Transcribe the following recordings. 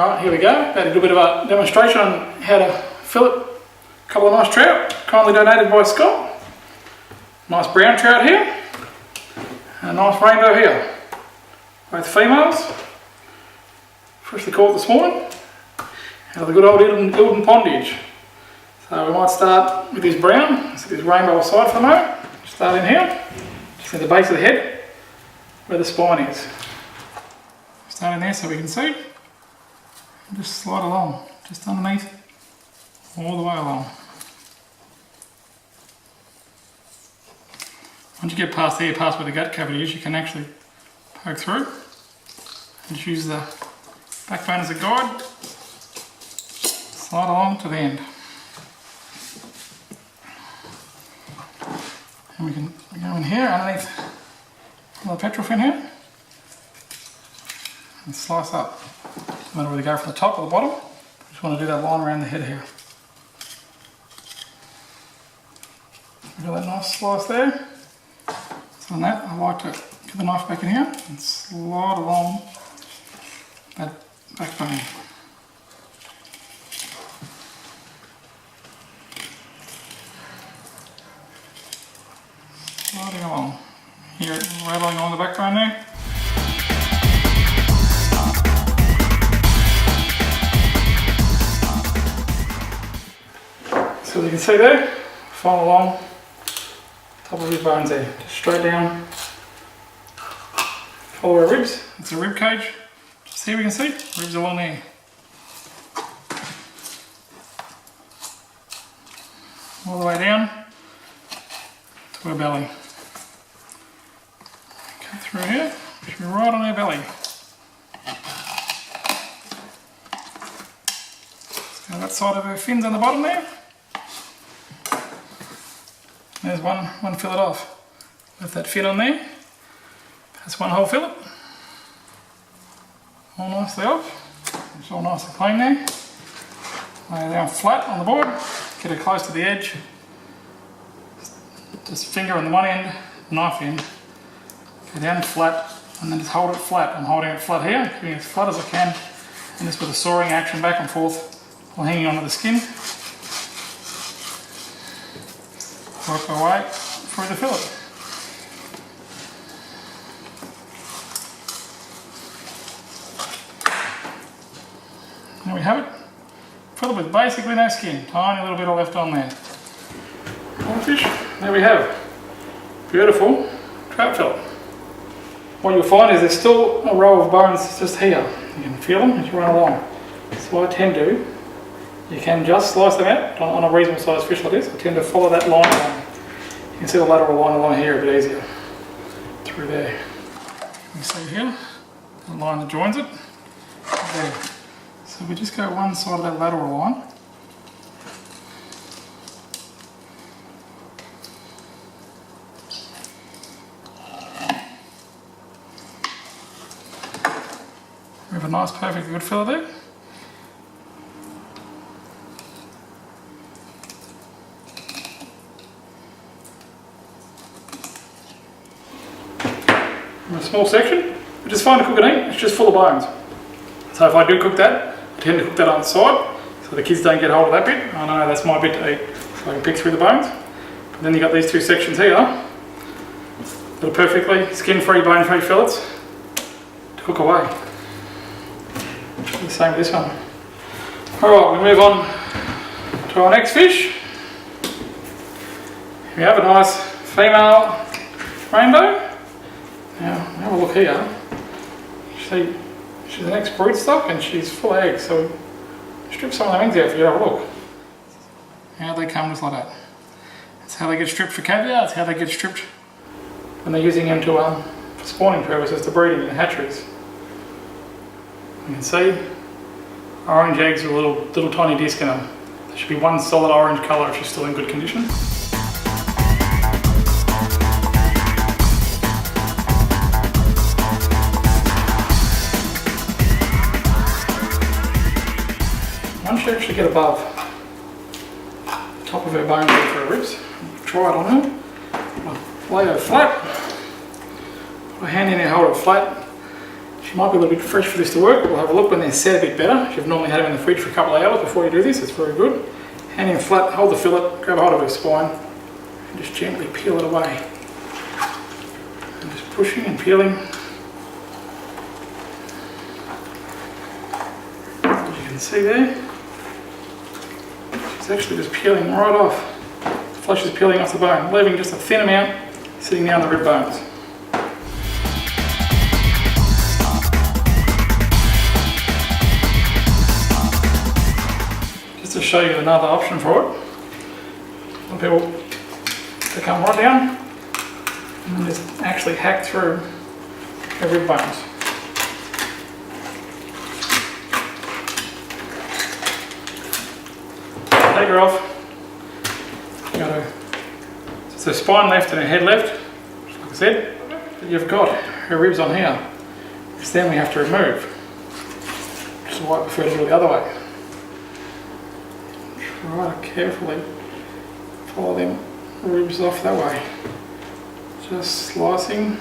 Alright, here we go. Had a little bit of a demonstration on how to fillet a couple of nice trout, kindly donated by Scott. Nice brown trout here, and a nice rainbow here. Both females, freshly caught this morning, out of the good old Ilden pondage. So we might start with this brown, so this rainbow aside for the moment. Start in here, just at the base of the head, where the spine is. Start in there so we can see. And just slide along, just underneath, all the way along. Once you get past there, past where the gut cavity is, you can actually poke through and just use the backbone as a guide. Slide along to the end. And we can go in here underneath the petrol fin here and slice up. No matter whether you go from the top or the bottom, just want to do that line around the head here. Got that nice slice there. So on that, I like to get the knife back in here and slide along that backbone. Sliding along. Hear it rattling along the backbone there. So as you can see there, follow along top of his bones there, just straight down, follow our ribs. It's a rib cage. Just here we can see, ribs along there. All the way down to our belly. Cut through here, should be right on our belly. So that side of our fins on the bottom there. There's one fillet off. Lift that fin on there. That's one whole fillet. All nicely off. It's all nice and clean there. Lay it down flat on the board. Get it close to the edge. Just finger on the one end, knife end. Go down flat and then just hold it flat. I'm holding it flat here, keeping it as flat as I can. And just with a sawing action back and forth while hanging onto the skin. Work our way through the fillet. There we have it. Fillet with basically no skin. Tiny little bit of left on there. One fish. There we have it. Beautiful trout fillet. What you'll find is there's still a row of bones just here. You can feel them as you run along. So what I tend to do, you can just slice them out on a reasonable sized fish like this. I tend to follow that line along. You can see the lateral line along here a bit easier. Through there. You see here, the line that joins it. There. So we just go one side of that lateral line. We have a nice, perfect, good fillet there. A small section, which is fine to cook and eat, it's just full of bones. So if I do cook that, I tend to cook that on the side, so the kids don't get hold of that bit. I know that's my bit to eat, so I can pick through the bones. But then you've got these two sections here, that are perfectly skin-free, bone-free fillets to cook away. The same with this one. Alright, we move on to our next fish. We have a nice female rainbow. Now, have a look here. See, she's an ex-brood stock and she's full of eggs, so strip some of the eggs out for you to have a look. How they come just like that. That's how they get stripped for caviar, that's how they get stripped when they're using them to, for spawning purposes, to breeding in the hatcheries. You can see orange eggs with a little tiny disc in them. There should be one solid orange colour if she's still in good condition. Once you actually get above the top of her bone for her ribs, try it on her, lay her flat, put her hand in there, hold her flat. She Might be a little bit fresh for this to work, but we'll have a look when they're set a bit better. If you've normally had them in the fridge for a couple of hours before you do this, it's very good. Hand in flat, hold the fillet, grab hold of her spine, and just gently peel it away. And just pushing and peeling. As you can see there, she's actually just peeling right off. The flesh is peeling off the bone, leaving just a thin amount sitting down the rib bones. To show you another option for it. Some people, they come right down and just actually hack through the rib bones. Take her off. You got her spine left and her head left, like I said, but you've got her ribs on here, which then we have to remove. Which is why I prefer to do it the other way. Try to carefully follow them ribs off that way. Just slicing.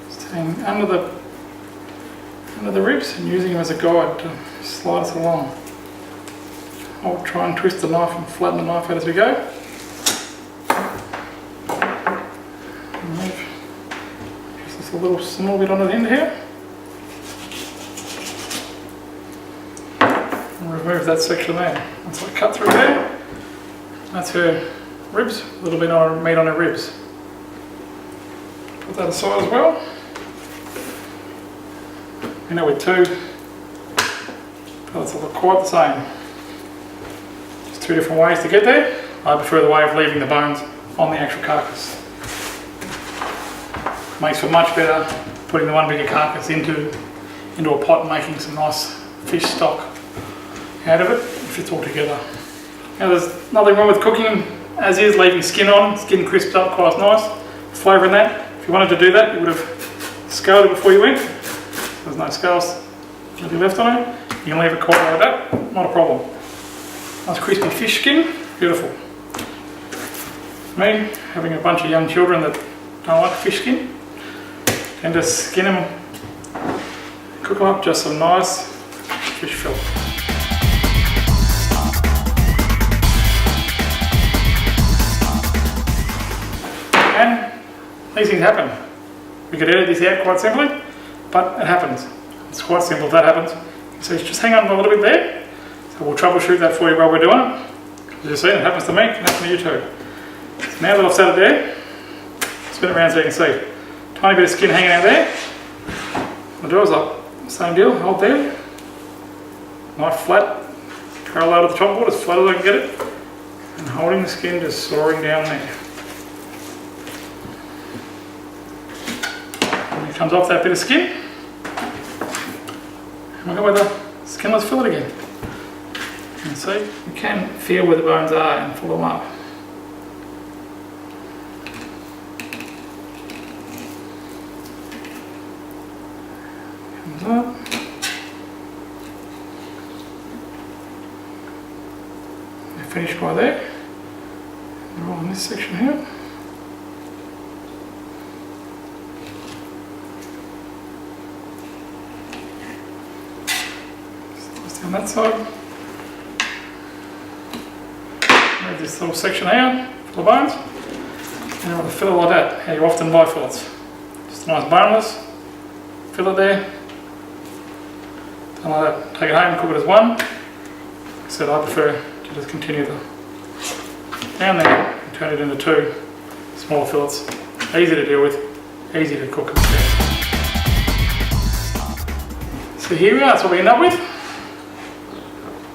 Staying under the ribs and using them as a guide to slide us along. I'll try and twist the knife and flatten the knife out as we go. Just a little small bit on the end here. Remove that section there. Once I cut through there, that's her ribs, a little bit of meat on her ribs. Put that aside as well. You know, with two, pellets look quite the same. Just two different ways to get there. I prefer the way of leaving the bones on the actual carcass. Makes for much better putting the one bigger carcass into a pot and making some nice fish stock out of it if it's all together. Now there's nothing wrong with cooking as is, leaving skin on. Skin crisps up quite nice. Flavour in that. If you wanted to do that, you would have scaled it before you went. There's no scales really left on it. You can leave it quite like that, not a problem. Nice crispy fish skin, beautiful. Me, having a bunch of young children that don't like fish skin, tend to skin them, cook them up, just some nice fish fillet. And these things happen. We could edit this out quite simply, but it happens. It's quite simple if that happens. So just hang on a little bit there. So we'll troubleshoot that for you while we're doing it. As you've seen, it happens to me, it can happen to you too. So now that I've set it there, spin it around so you can see. Tiny bit of skin hanging out there. The door's up. Same deal, hold there. Knife flat, parallel to the chop board, as flat as I can get it. And holding the skin, just soaring down there. And it comes off that bit of skin. And we'll go with the skinless fillet again. And see, you can feel where the bones are and pull them up. Comes up. We're finished by there. They're all in this section here. Slice down that side. Move this little section out for the bones. And with a fillet like that, how you often buy fillets. Just a nice boneless fillet there. Something like that. Take it home, cook it as one. Like I said, I prefer to just continue down there and turn it into two smaller fillets. Easy to deal with, easy to cook instead. So here we are, that's what we end up with.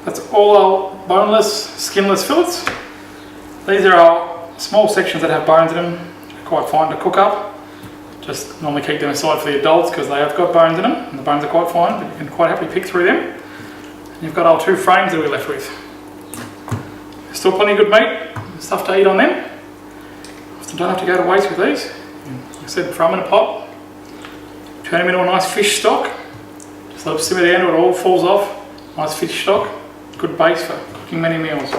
That's all our boneless, skinless fillets. These are our small sections that have bones in them. They're quite fine to cook up. Just normally keep them aside for the adults because they have got bones in them, and the bones are quite fine, but you can quite happily pick through them. And you've got our two frames that we're left with. There's still plenty of good meat and stuff to eat on them. Often don't have to go to waste with these. Like I said, throw them in a pot, turn them into a nice fish stock. Just let them simmer down till it all falls off. Nice fish stock, good base for cooking many meals.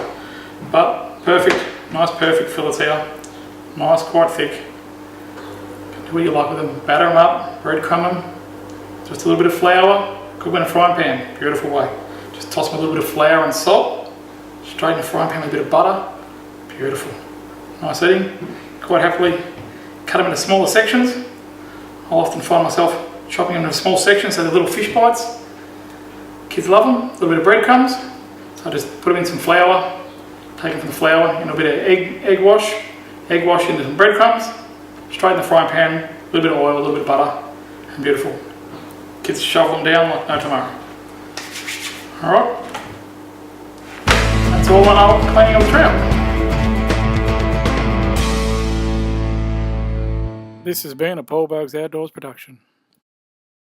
But perfect, nice perfect fillets here. Nice, quite thick. Do what you like with them. Batter them up, breadcrumb them. Just a little bit of flour. Cook them in a frying pan. Beautiful way. Just toss them a little bit of flour and salt. Straight in the frying pan with a bit of butter. Beautiful. Nice eating. Quite happily cut them into smaller sections. I'll often find myself chopping them into small sections so they're little fish bites. Kids love them. A little bit of breadcrumbs. So I just put them in some flour. Take them from the flour in a bit of egg wash into some breadcrumbs. Straight in the frying pan. A little bit of oil, a little bit of butter. And beautiful. Kids shovel them down like no tomorrow. Alright. That's all I know cleaning of trout. This has been a Paul Bogues Outdoors production.